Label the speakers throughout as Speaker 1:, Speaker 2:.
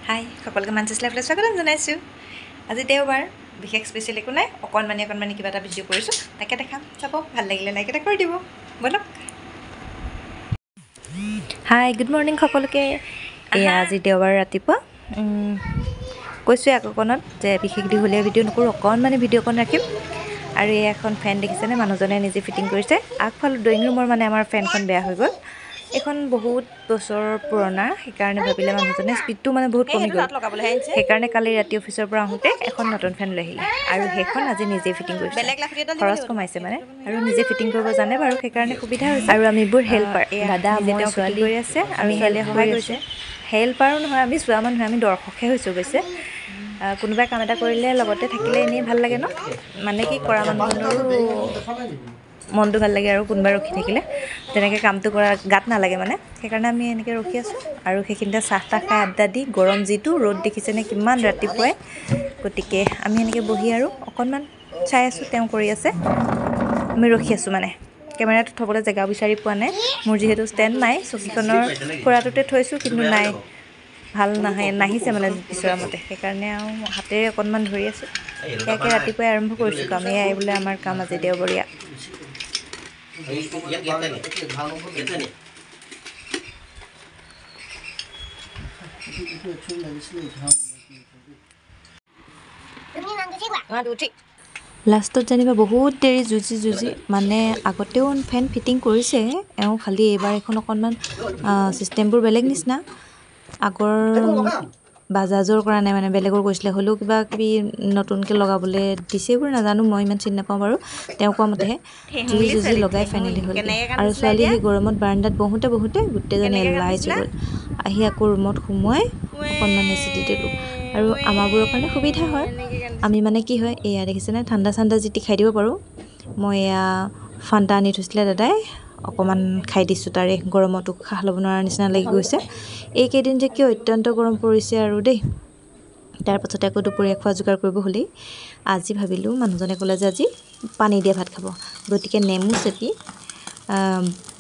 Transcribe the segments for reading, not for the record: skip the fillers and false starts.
Speaker 1: হাই সকলোকে মানচিছ লাইফলৈ স্বাগতম জনাইছোঁ। আজি দেওবাৰ, বিশেষ স্পেচিয়েল একো নাই, অকণমানি কিবা এটা ভিডিঅ' কৰিছোঁ, তাকে দেখাম। চাব, ভাল লাগিলে লাইক এটা কৰি দিব। ব'লক। হাই গুড মৰ্ণিং সকলোকে। এয়া আজি দেওবাৰ ৰাতিপুৱা। কৈছোঁৱে আগৰকণত যে বিশেষ দীঘলীয়া ভিডিঅ' নকৰোঁ, অকণমানি ভিডিঅ' অকণ ৰাখিম। আৰু এই এখন ফেন দেখিছেনে, মানুহজনে নিজে ফিটিং কৰিছে। আগফাল ড্ৰয়িং ৰুমৰ মানে আমাৰ ফেনখন বেয়া হৈ গ'ল। এইখন বহুত বছৰ পুৰণা, সেইকাৰণে ভাবিলে মানুহজনে স্পীডটো মানে বহুত কমি গ'ল। সেইকাৰণে কালি ৰাতি অফিচৰ পৰা আহোঁতে এখন নতুন ফেন লৈ আহিলে আৰু সেইখন আজি নিজে ফিটিং কৰিছে। খৰচ কমাইছে মানে, আৰু নিজে ফিটিং কৰিব জানে বাৰু, সেইকাৰণে সুবিধা হৈছে। আৰু আমিবোৰ হেল্পাৰ, দাদা মই ছোৱালী কৰি আছে আৰু ছোৱালীয়ে সহায় কৰিছে। হেল্পাৰো নহয়, আমি চোৱা মানুহ, আমি দৰ্শকহে হৈছোঁ গৈছে। কোনোবাই কাম এটা কৰিলে লগতে থাকিলে এনেই ভাল লাগে ন, মানে কি কৰা মানুহজনৰো মনটো ভাল লাগে আৰু কোনোবাই ৰখি থাকিলে তেনেকৈ কামটো কৰা গাত নালাগে মানে। সেইকাৰণে আমি এনেকৈ ৰখি আছোঁ আৰু সেইখিনিতে চাহ তাহ খাই আড্ডা দি, গৰম যিটো ৰ'দ দেখিছেনে কিমান ৰাতিপুৱাই, গতিকে আমি এনেকৈ বহি আৰু অকণমান চাই আছোঁ তেওঁ কৰি আছে, আমি ৰখি আছোঁ মানে। কেমেৰাটো থ'বলৈ জেগা বিচাৰি পোৱা নাই, মোৰ যিহেতু ষ্টেণ্ড নাই, চকীখনৰ খুৰাটোতে থৈছোঁ কিন্তু নাই, ভাল নাহিছে মানে বিচৰা মতে, সেইকাৰণে আৰু হাতেৰে অকণমান ধৰি আছোঁ। ইয়াকে ৰাতিপুৱাই আৰম্ভ কৰিছোঁ কাম, এয়াই বোলে আমাৰ কাম আজি দেওবৰীয়া। লাষ্টত যেনিবা বহুত দেৰি যুঁজি মানে আগতেও ফেন ফিটিং কৰিছে এওঁ, খালি এইবাৰ এখন অকণমান ছিষ্টেমবোৰ বেলেগ নিচিনা। আগৰ বাজাজৰ কৰা নাই মানে, বেলেগৰ কৰিছিলে, হ'লেও কিবা কিবি নতুনকৈ লগাবলৈ দিছে এইবোৰ নাজানো, মই ইমান চিনি নাপাওঁ বাৰু, তেওঁ কোৱা মতেহে যুঁজি লগাই ফাইনেলি হ'ল। আৰু ছোৱালী সেই গৰমত বাৰাণ্ডাত বহোঁতে গোটেইজনী এলাইচ হৈ গ'ল। আহি আকৌ ৰুমত সোমোৱাই অকণমান এচি দি দিলোঁ। আৰু আমাৰবোৰৰ কাৰণে সুবিধা হয়, আমি মানে কি হয়, এয়া দেখিছেনে ঠাণ্ডা যি টি খাই দিব পাৰোঁ। মই এয়া ফান্তা আনি থৈছিলে দাদাই, অকণমান খাই দিছোঁ, তাৰে গৰমতো উশাহ ল'ব নোৱাৰা নিচিনা লাগি গৈছে। এইকেইদিন যে কিয় অত্যন্ত গৰম পৰিছে আৰু দেই। তাৰপাছতে আকৌ দুপৰীয়া খোৱা যোগাৰ কৰিব হ'লেই। আজি ভাবিলোঁ, মানুহজনে ক'লে যে আজি পানী দিয়া ভাত খাব, গতিকে নেমু চেপি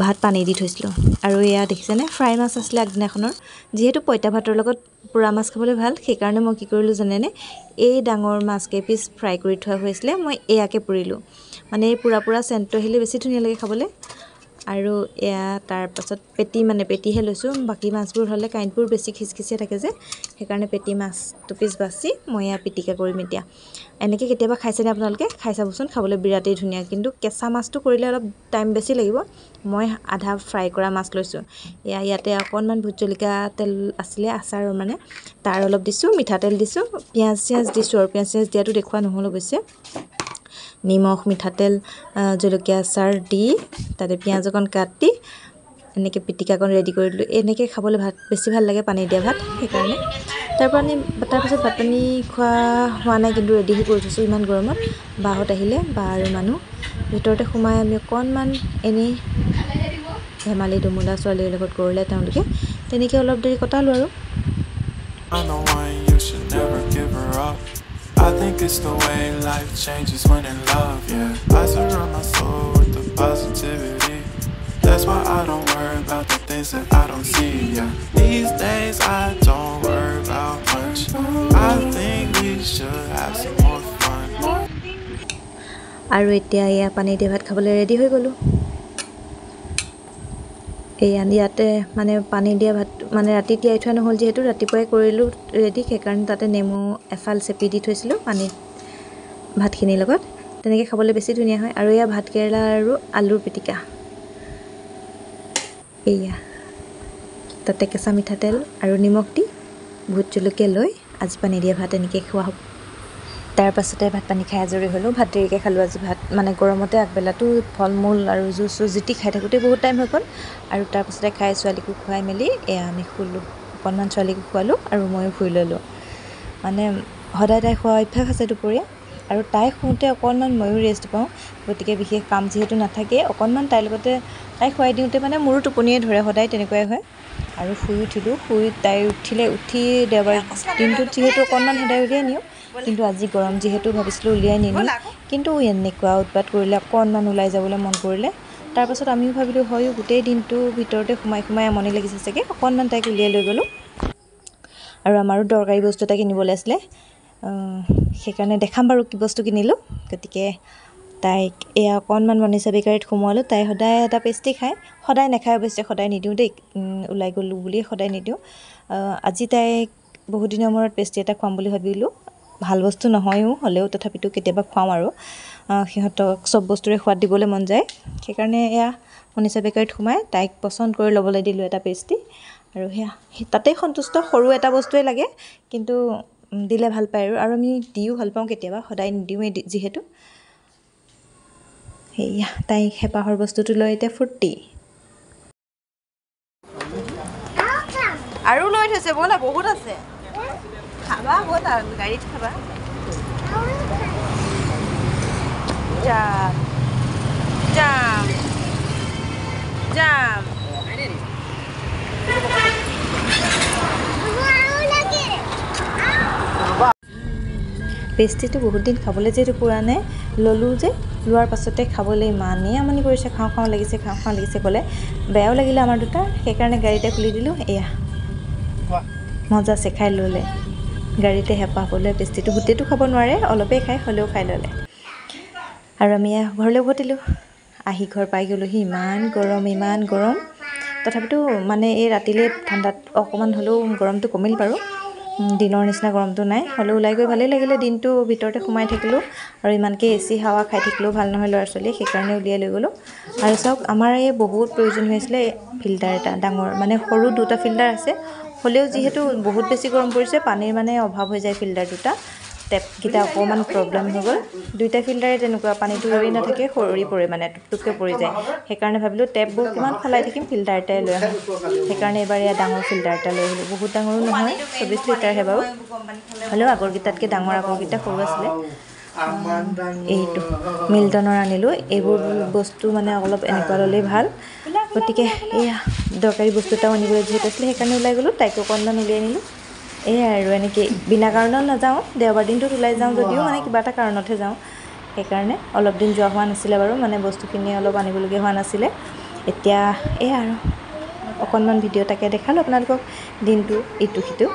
Speaker 1: ভাত পানী দি থৈছিলোঁ। আৰু এয়া দেখিছেনে ফ্ৰাই মাছ আছিলে আগদিনাখনৰ, যিহেতু পঁইতা ভাতৰ লগত পোৰা মাছ খাবলৈ ভাল, সেইকাৰণে মই কি কৰিলোঁ জানেনে, এই ডাঙৰ মাছ কেইপিচ ফ্ৰাই কৰি থোৱা হৈছিলে, মই এয়াকে পুৰিলোঁ। মানে এই পোৰা চেণ্টটো আহিলে বেছি ধুনীয়া লাগে খাবলৈ। আৰু এয়া তাৰপাছত পেটিহে লৈছোঁ, বাকী মাছবোৰ হ'লে কাঁইটবোৰ বেছি খিচখিচিয়া থাকে যে, সেইকাৰণে পেটি মাছ দুপিচ বাছি মই এয়া পিটিকা কৰিম এতিয়া। এনেকৈ কেতিয়াবা খাইছেনে আপোনালোকে? খাই চাবচোন, খাবলৈ বিৰাটেই ধুনীয়া, কিন্তু কেঁচা মাছটো কৰিলে অলপ টাইম বেছি লাগিব। মই আধা ফ্ৰাই কৰা মাছ লৈছোঁ। ইয়াতে অকণমান ভোট জলকীয়া তেল আছিলে আচাৰৰ মানে, তাৰ অলপ দিছোঁ, মিঠাতেল দিছোঁ, পিঁয়াজ দিছোঁ, আৰু পিঁয়াজ দিয়াটো দেখুওৱা নহ'ল অৱশ্যে। নিমখ, মিঠাতেল, জলকীয়া আচাৰ দি তাতে পিঁয়াজ অকণ কাটি এনেকৈ পিটিকাকণ ৰেডি কৰি দিলোঁ। এনেকৈ খাবলৈ বেছি ভাল লাগে, পানী দিয়া ভাত, সেইকাৰণে। তাৰপাছত ভাত পানী খোৱা হোৱা নাই, কিন্তু ৰেডিহে কৰি থৈছোঁ ইমান গৰমত। বাহঁত আহিলে, বা আৰু মানুহ, ভিতৰতে সোমাই আমি অকণমান এনেই ধেমালি ধুমুলা ছোৱালীৰ লগত কৰিলে তেওঁলোকে, তেনেকৈ অলপ দেৰি কটালোঁ আৰু। I think it's the way life changes when in love, yeah. I surround my soul with the positivity. That's why I don't worry about the things that I don't see, yeah. These days I don't worry about much. I think we should have some more fun. আৰু এতিয়া এয়া পানী দিয়া ভাত খাবলৈ ready হৈ গ'লোঁ। ইয়াতে মানে পানী দিয়া ভাত মানে ৰাতি তিয়াই থোৱা নহ'ল, যিহেতু ৰাতিপুৱাই কৰিলোঁ ৰেডি, সেইকাৰণে তাতে নেমু এফাল চেপি দি থৈছিলোঁ পানীত ভাতখিনিৰ লগত, তেনেকৈ খাবলৈ বেছি ধুনীয়া হয়। আৰু এয়া ভাত কেৰেলা আৰু আলুৰ পিটিকা, এয়া তাতে কেঁচা মিঠাতেল আৰু নিমখ দি ভোট জলকীয়া লৈ আজি পানী দিয়া ভাত এনেকৈ খোৱা হ'ব। তাৰপাছতে ভাত পানী খাই আজৰি হ'লোঁ। ভাত দেৰিকৈ খালোঁ আজি, ভাত মানে গৰমতে আগবেলাটো ফল মূল আৰু জুচ যি টি খাই থাকোঁতে বহুত টাইম হৈ গ'ল। আৰু তাৰপাছতে খাই ছোৱালীকো খুৱাই মেলি এয়া আমি শুলোঁ, অকণমান ছোৱালীকো খুৱালোঁ আৰু ময়ো শুই ল'লোঁ। মানে সদায় তাই খোৱা অভ্যাস আছে দুপৰীয়া, আৰু তাই শুওঁতে অকণমান ময়ো ৰেষ্ট পাওঁ, গতিকে বিশেষ কাম যিহেতু নাথাকে, অকণমান তাইৰ লগতে তাই খুৱাই দিওঁতে মানে মোৰো টোপনিয়ে ধৰে, সদায় তেনেকুৱাই হয়। আৰু শুই উঠিলোঁ, তাই উঠি দেওবাৰ দিনটোত যিহেতু অকণমান সদায় উলিয়াই নিওঁ, কিন্তু আজি গৰম যিহেতু ভাবিছিলোঁ উলিয়াই নিনিওঁ, কিন্তু এনেকুৱা উৎপাত কৰিলে, অকণমান ওলাই যাবলৈ মন কৰিলে। তাৰপাছত আমিও ভাবিলোঁ গোটেই দিনটো ভিতৰতে সোমাই আমনি লাগিছে চাগে, অকণমান তাইক উলিয়াই লৈ গ'লোঁ। আৰু আমাৰো দৰকাৰী বস্তু এটা কিনিবলৈ আছিলে সেইকাৰণে দেখাম বাৰু কি বস্তু কিনিলোঁ গতিকে তাইক এয়া অকণমান মনিষা বেকাৰীত সোমোৱালোঁ তাই সদায় এটা পেষ্ট্ৰি খায় সদায় নাখায় অৱশ্যে সদায় নিদিওঁ দেই ওলাই গ'লোঁ বুলি সদায় নিদিওঁ আজি তাইক বহুত দিনৰ মূৰত পেষ্ট্ৰি এটা খুৱাম বুলি ভাবিলোঁ ভাল বস্তু নহয়ও হ'লেও তথাপিতো কেতিয়াবা খুৱাম আৰু সিহঁতক চব বস্তুৰে সোৱাদ দিবলৈ মন যায় সেইকাৰণে এয়া মনিষা বেকাৰীত সোমাই তাইক পচন্দ কৰি ল'বলৈ দিলোঁ এটা পেষ্ট্ৰি আৰু সেয়া তাতেই সন্তুষ্ট সৰু এটা বস্তুৱে লাগে কিন্তু দিলে ভাল পায় আৰু আমি দিও ভাল পাওঁ কেতিয়াবা সদায় নিদিওঁৱেই যিহেতু সেয়া তাইক হেঁপাহৰ বস্তুটো লৈ এতিয়া ফূৰ্তি আৰু লৈ থৈছে ব'লা বহুত আছে খাবা ব'লা গাড়ীত খাবা যাম যাম যাম পেষ্ট্ৰিটো বহুত দিন খাবলৈ যিহেতু পোৱা নাই ল'লোঁ যে লোৱাৰ পাছতে খাবলৈ ইমানেই আমনি কৰিছে খাওঁ খাওঁ লাগিছে ক'লে বেয়াও লাগিলে আমাৰ দুটা সেইকাৰণে গাড়ীতে খুলি দিলোঁ এয়া মজা আছে খাই ল'লে গাড়ীতে হেঁপাহ পলৈ পেষ্ট্ৰিটো গোটেইটো খাব নোৱাৰে অলপেই খাই হ'লেও খাই ল'লে আৰু আমি ঘৰলৈ উভতিলোঁ আহি ঘৰ পাই গ'লোহি ইমান গৰম তথাপিতো মানে এই ৰাতিলৈ ঠাণ্ডাত অকণমান হ'লেও গৰমটো কমিল বাৰু দিনৰ নিচিনা গৰমটো নাই হ'লেও ওলাই গৈ ভালেই লাগিলে দিনটো ভিতৰতে সোমাই থাকিলোঁ আৰু ইমানকৈ এচি হাৱা খাই থাকিলেও ভাল নহয় ল'ৰা ছোৱালীয়ে সেইকাৰণে উলিয়াই লৈ গ'লোঁ আৰু চাওক আমাৰ এই বহুত প্ৰয়োজন হৈ আছিলে ফিল্টাৰ এটা ডাঙৰ মানে সৰু দুটা ফিল্টাৰ আছে হ'লেও যিহেতু বহুত বেছি গৰম পৰিছে পানীৰ মানে অভাৱ হৈ যায় ফিল্টাৰ দুটা টেপকেইটা অকণমান প্ৰব্লেম হৈ গ'ল দুইটা ফিল্টাৰে তেনেকুৱা পানীটো ৰৈ নাথাকে সৰি পৰে মানে টুপটুপকৈ পৰি যায় সেইকাৰণে ভাবিলোঁ টেপবোৰ কিমান সলাই থাকিম ফিল্টাৰ এটাই লৈ আহোঁ সেইকাৰণে এবাৰ এয়া ডাঙৰ ফিল্টাৰ এটা লৈ আহিলোঁ বহুত ডাঙৰো নহয় 24 লিটাৰহে বাৰু হ'লেও আগৰকেইটাতকৈ ডাঙৰ আগৰকেইটা সৰু আছিলে এইটো মিল্টনৰ আনিলোঁ এইবোৰ বস্তু মানে অলপ এনেকুৱা ল'লেই ভাল গতিকে এয়া দৰকাৰী বস্তু এটাও আনিবলৈ যিহেতু আছিলে সেইকাৰণে ওলাই গ'লোঁ তাইকো অকণমান উলিয়াই আনিলোঁ এয়াই আৰু এনেকৈ বিনা কাৰণত নাযাওঁ দেওবাৰ দিনটোত ওলাই যাওঁ যদিও মানে কিবা এটা কাৰণতহে যাওঁ সেইকাৰণে অলপ দিন যোৱা হোৱা নাছিলে বাৰু মানে বস্তুখিনি অলপ আনিবলগীয়া হোৱা নাছিলে এতিয়া এয়া আৰু অকণমান ভিডিঅ' তাকে দেখালোঁ আপোনালোকক দিনটো ইটো সিটো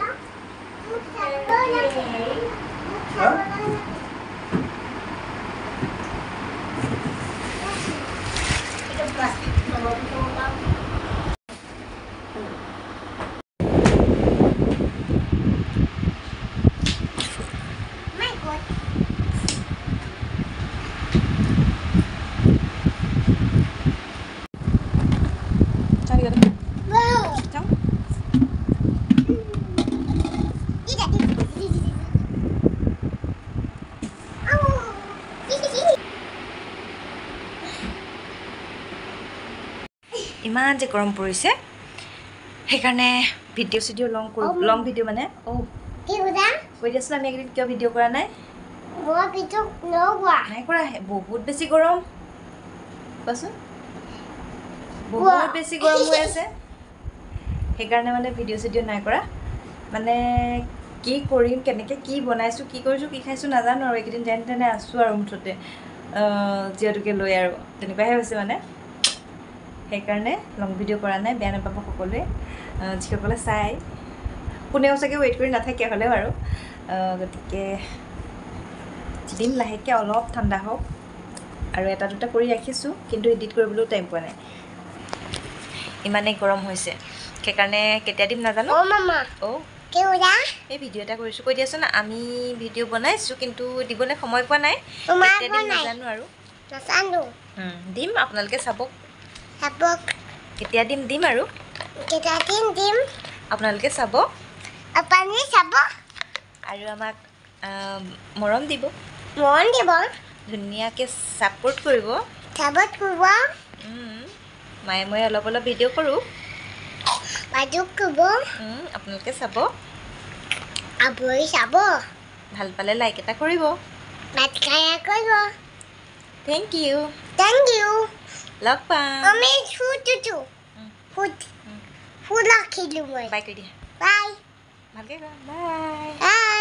Speaker 1: ইমান যে গৰম পৰিছে সেইকাৰণে ভিডিঅ' চিডিঅ' লং ভিডিঅ' মানে কৈ দিয়াচোন আমি এইকেইদিন কিয় ভিডিঅ' কৰা নাই নাই কৰা বহুত বেছি গৰম কোৱাচোন বহুত বেছি গৰম হৈ আছে সেইকাৰণে মানে ভিডিঅ' চিডিঅ' নাই কৰা মানে কি কৰিম কেনেকৈ কি বনাইছোঁ কি কৰিছোঁ কি খাইছোঁ নাজানো আৰু এইকেইদিন যেনে তেনে আছোঁ আৰু মুঠতে যিহেতুকে লৈ আৰু তেনেকুৱাহে হৈছে মানে সেইকাৰণে লং ভিডিঅ' কৰা নাই বেয়া নাপাব সকলোৱে যিসকলে চাই কোনেও চাগে ৱেইট কৰি নাথাকে হ'লেও আৰু গতিকে দিম লাহেকৈ অলপ ঠাণ্ডা হওক আৰু এটা দুটা কৰি ৰাখিছোঁ কিন্তু এডিট কৰিবলৈও টাইম পোৱা নাই ইমানেই গৰম হৈছে সেইকাৰণে কেতিয়া দিম নাজানো এই ভিডিঅ' এটা কৰিছোঁ কৈ দিয়াচোন আমি ভিডিঅ' বনাইছোঁ কিন্তু দিবলৈ সময় পোৱা নাই কেতিয়া দিম নাজানো আৰু দিম আপোনালোকে চাব কেতিয়া দিম আৰু আপোনালোকে চাব আৰু আমাক মৰম দিব ধুনীয়াকৈ ছাপোৰ্ট কৰিব মায়ে মই অলপ অলপ ভিডিঅ' কৰোঁ আপোনালোকে চাব ভাল পালে লাইক এটা কৰিব থেংক ইউ লগ পাম বাই কৰি দিয়া ভালকৈ কোৱা বাই